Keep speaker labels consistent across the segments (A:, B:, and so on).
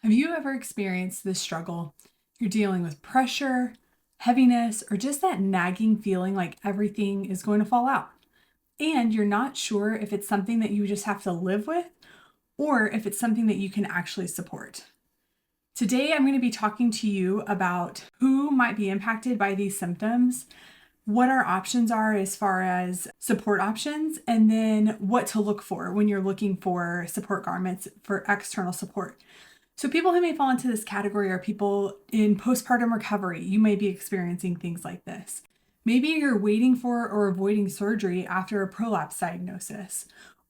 A: Have you ever experienced this struggle? You're dealing with pressure, heaviness, or just that nagging feeling like everything is going to fall out. And you're not sure if it's something that you just have to live with or if it's something that you can actually support. Today, I'm going to be talking to you about who might be impacted by these symptoms, what our options are as far as support options, and then what to look for when you're looking for support garments for external support. So people who may fall into this category are people in postpartum recovery. You may be experiencing things like this. Maybe you're waiting for or avoiding surgery after a prolapse diagnosis,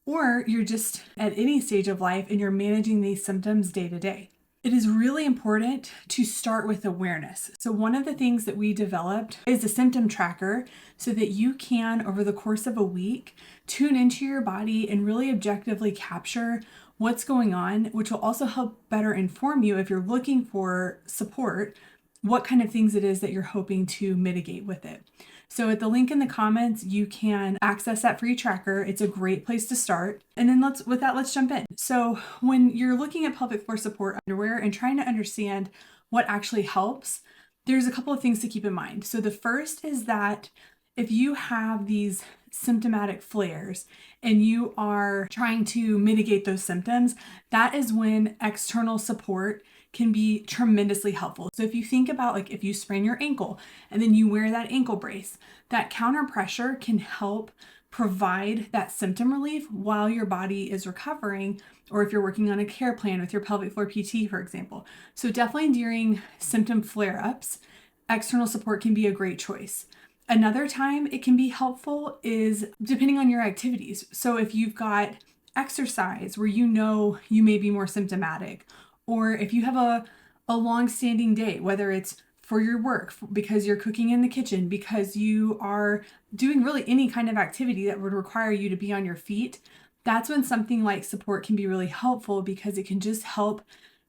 A: or you're just at any stage of life and you're managing these symptoms day to day. It is really important to start with awareness. So one of the things that we developed is a symptom tracker so that you can, over the course of a week, tune into your body and really objectively capture what's going on, which will also help better inform you if you're looking for support, what kind of things it is that you're hoping to mitigate with it. So at the link in the comments, you can access that free tracker. It's a great place to start. And then let's jump in. So when you're looking at pelvic floor support underwear and trying to understand what actually helps, there's a couple of things to keep in mind. So the first is that if you have these symptomatic flares and you are trying to mitigate those symptoms, that is when external support can be tremendously helpful. So if you think about like if you sprain your ankle and then you wear that ankle brace, that counter pressure can help provide that symptom relief while your body is recovering, or if you're working on a care plan with your pelvic floor PT, for example. So definitely during symptom flare-ups, external support can be a great choice. Another time it can be helpful is depending on your activities. So if you've got exercise where you know you may be more symptomatic, or if you have a long-standing day, whether it's for your work, because you're cooking in the kitchen, because you are doing really any kind of activity that would require you to be on your feet, that's when something like support can be really helpful because it can just help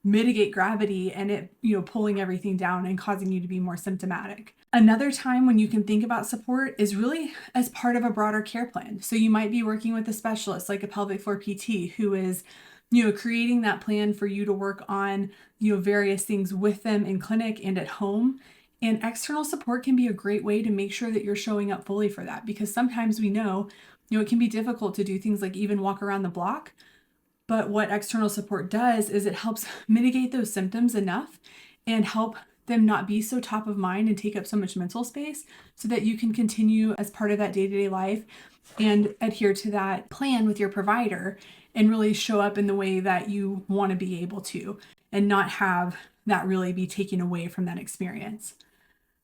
A: mitigate gravity and it, pulling everything down and causing you to be more symptomatic. Another time when you can think about support is really as part of a broader care plan. So you might be working with a specialist like a pelvic floor PT who is creating that plan for you to work on, various things with them in clinic and at home. And external support can be a great way to make sure that you're showing up fully for that, because sometimes we know, it can be difficult to do things like even walk around the block. But what external support does is it helps mitigate those symptoms enough and help them not be so top of mind and take up so much mental space so that you can continue as part of that day-to-day life and adhere to that plan with your provider and really show up in the way that you want to be able to and not have that really be taken away from that experience.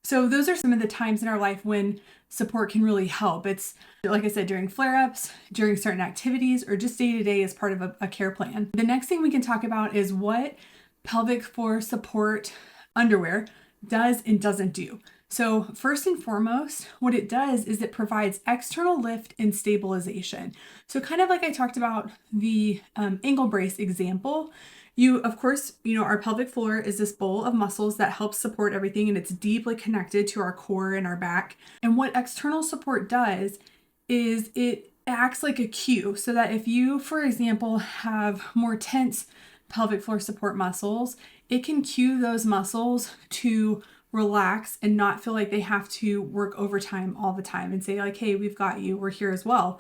A: So those are some of the times in our life when support can really help. It's, like I said, during flare-ups, during certain activities, or just day-to-day as part of a care plan. The next thing we can talk about is what pelvic floor support underwear does and doesn't do. So first and foremost, what it does is it provides external lift and stabilization. So kind of like I talked about the ankle brace example, of course, our pelvic floor is this bowl of muscles that helps support everything, and it's deeply connected to our core and our back. And what external support does is it acts like a cue so that if you, for example, have more tense pelvic floor support muscles, it can cue those muscles to relax and not feel like they have to work overtime all the time and say like, hey, we've got you, we're here as well.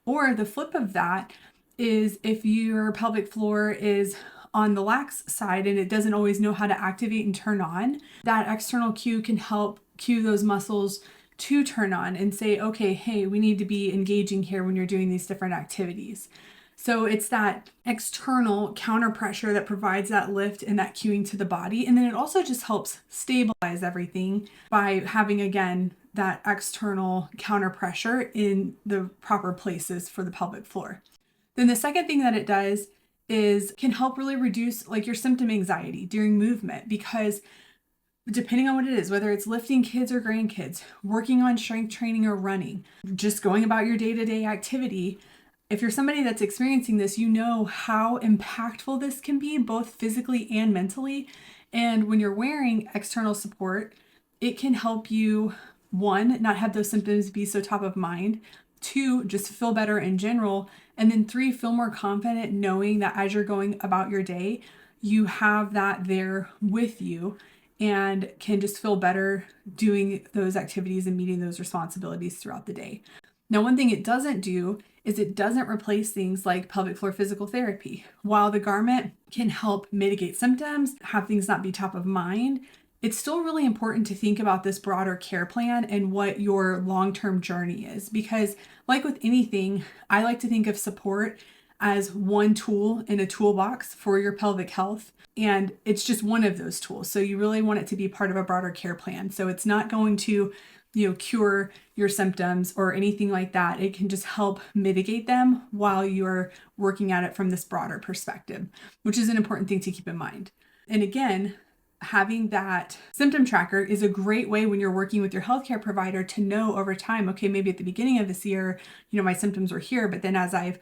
A: Or the flip of that is if your pelvic floor is on the lax side and it doesn't always know how to activate and turn on, that external cue can help cue those muscles to turn on and say, okay, hey, we need to be engaging here when you're doing these different activities. So it's that external counter pressure that provides that lift and that cueing to the body. And then it also just helps stabilize everything by having, again, that external counter pressure in the proper places for the pelvic floor. Then the second thing that it does is can help really reduce like your symptom anxiety during movement, because depending on what it is, whether it's lifting kids or grandkids, working on strength training or running, just going about your day-to-day activity, if you're somebody that's experiencing this, you know how impactful this can be, both physically and mentally. And when you're wearing external support, it can help you, one, not have those symptoms be so top of mind, two, just feel better in general, and then three, feel more confident knowing that as you're going about your day, you have that there with you and can just feel better doing those activities and meeting those responsibilities throughout the day. Now, one thing it doesn't do is it doesn't replace things like pelvic floor physical therapy. While the garment can help mitigate symptoms, have things not be top of mind, it's still really important to think about this broader care plan and what your long-term journey is. Because like with anything, I like to think of support as one tool in a toolbox for your pelvic health. And it's just one of those tools. So you really want it to be part of a broader care plan. So it's not going to, cure your symptoms or anything like that. It can just help mitigate them while you're working at it from this broader perspective, which is an important thing to keep in mind. And again, having that symptom tracker is a great way when you're working with your healthcare provider to know over time, okay, maybe at the beginning of this year, my symptoms were here, but then as I've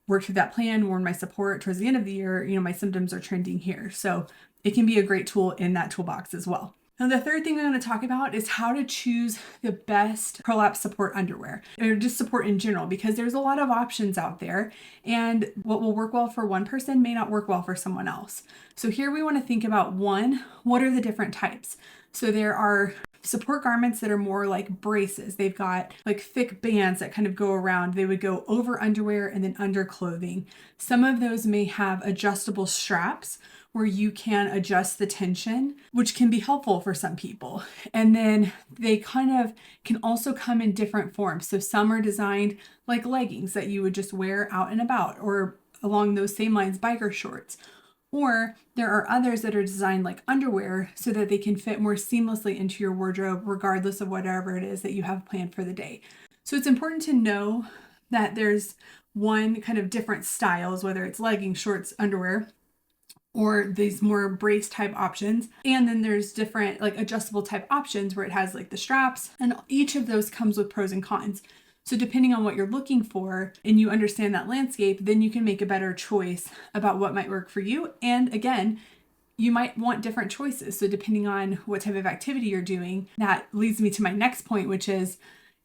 A: worked through that plan, worn my support towards the end of the year, my symptoms are trending here. So it can be a great tool in that toolbox as well. Now, the third thing I'm going to talk about is how to choose the best prolapse support underwear, or just support in general, because there's a lot of options out there, and what will work well for one person may not work well for someone else. So here we want to think about, one, what are the different types? So there are support garments that are more like braces. They've got like thick bands that kind of go around. They would go over underwear and then under clothing. Some of those may have adjustable straps where you can adjust the tension, which can be helpful for some people. And then they kind of can also come in different forms. So some are designed like leggings that you would just wear out and about, or along those same lines, biker shorts. Or there are others that are designed like underwear so that they can fit more seamlessly into your wardrobe, regardless of whatever it is that you have planned for the day. So it's important to know that there's one kind of different styles, whether it's leggings, shorts, underwear, or these more brace type options. And then there's different like adjustable type options where it has like the straps, and each of those comes with pros and cons. So depending on what you're looking for and you understand that landscape, then you can make a better choice about what might work for you. And again, you might want different choices. So depending on what type of activity you're doing, that leads me to my next point, which is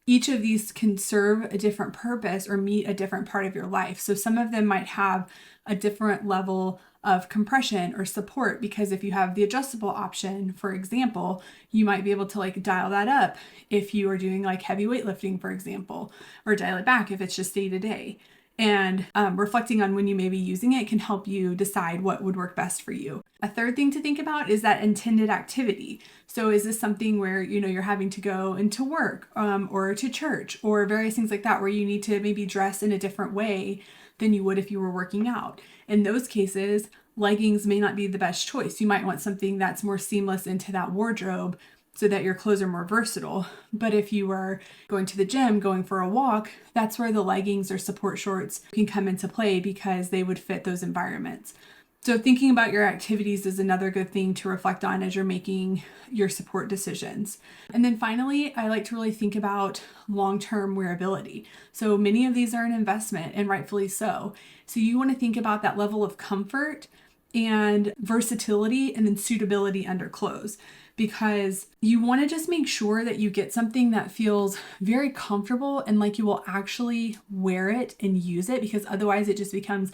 A: each of these can serve a different purpose or meet a different part of your life. So some of them might have a different level of compression or support, because if you have the adjustable option, for example, you might be able to like dial that up if you are doing like heavy weightlifting, for example, or dial it back if it's just day to day. And reflecting on when you may be using it can help you decide what would work best for you. A third thing to think about is that intended activity. So is this something where, you're having to go into work or to church or various things like that, where you need to maybe dress in a different way than you would if you were working out? In those cases, leggings may not be the best choice. You might want something that's more seamless into that wardrobe so that your clothes are more versatile. But if you are going to the gym, going for a walk, that's where the leggings or support shorts can come into play, because they would fit those environments. So thinking about your activities is another good thing to reflect on as you're making your support decisions. And then finally, I like to really think about long-term wearability. So many of these are an investment, and rightfully so. So you want to think about that level of comfort and versatility and then suitability under clothes, because you want to just make sure that you get something that feels very comfortable and like you will actually wear it and use it, because otherwise it just becomes,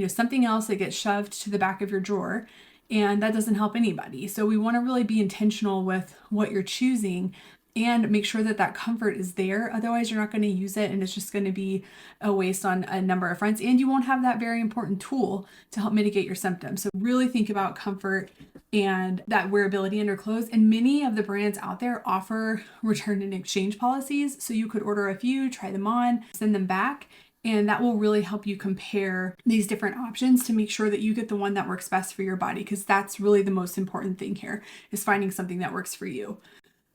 A: something else that gets shoved to the back of your drawer, and that doesn't help anybody. So we want to really be intentional with what you're choosing and make sure that that comfort is there. Otherwise, you're not going to use it, and it's just going to be a waste on a number of fronts, and you won't have that very important tool to help mitigate your symptoms. So really think about comfort and that wearability under clothes. And many of the brands out there offer return and exchange policies. So you could order a few, try them on, send them back, and that will really help you compare these different options to make sure that you get the one that works best for your body, because that's really the most important thing here, is finding something that works for you.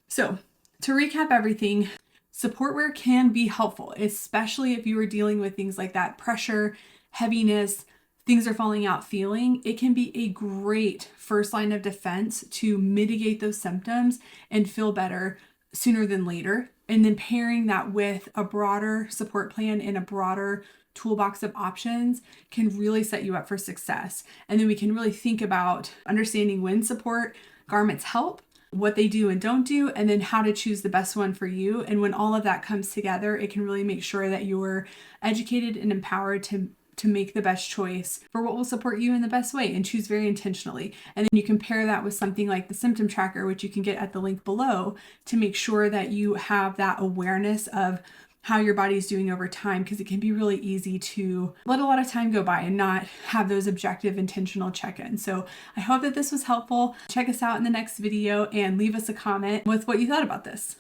A: So to recap everything, support wear can be helpful, especially if you are dealing with things like that pressure, heaviness, things are falling out feeling. It can be a great first line of defense to mitigate those symptoms and feel better sooner than later. And then pairing that with a broader support plan and a broader toolbox of options can really set you up for success. And then we can really think about understanding when support garments help, what they do and don't do, and then how to choose the best one for you. And when all of that comes together, it can really make sure that you're educated and empowered to to make the best choice for what will support you in the best way, and choose very intentionally. And then you can pair that with something like the symptom tracker, which you can get at the link below, to make sure that you have that awareness of how your body's doing over time, because it can be really easy to let a lot of time go by and not have those objective, intentional check-ins. So I hope that this was helpful. Check us out in the next video and leave us a comment with what you thought about this.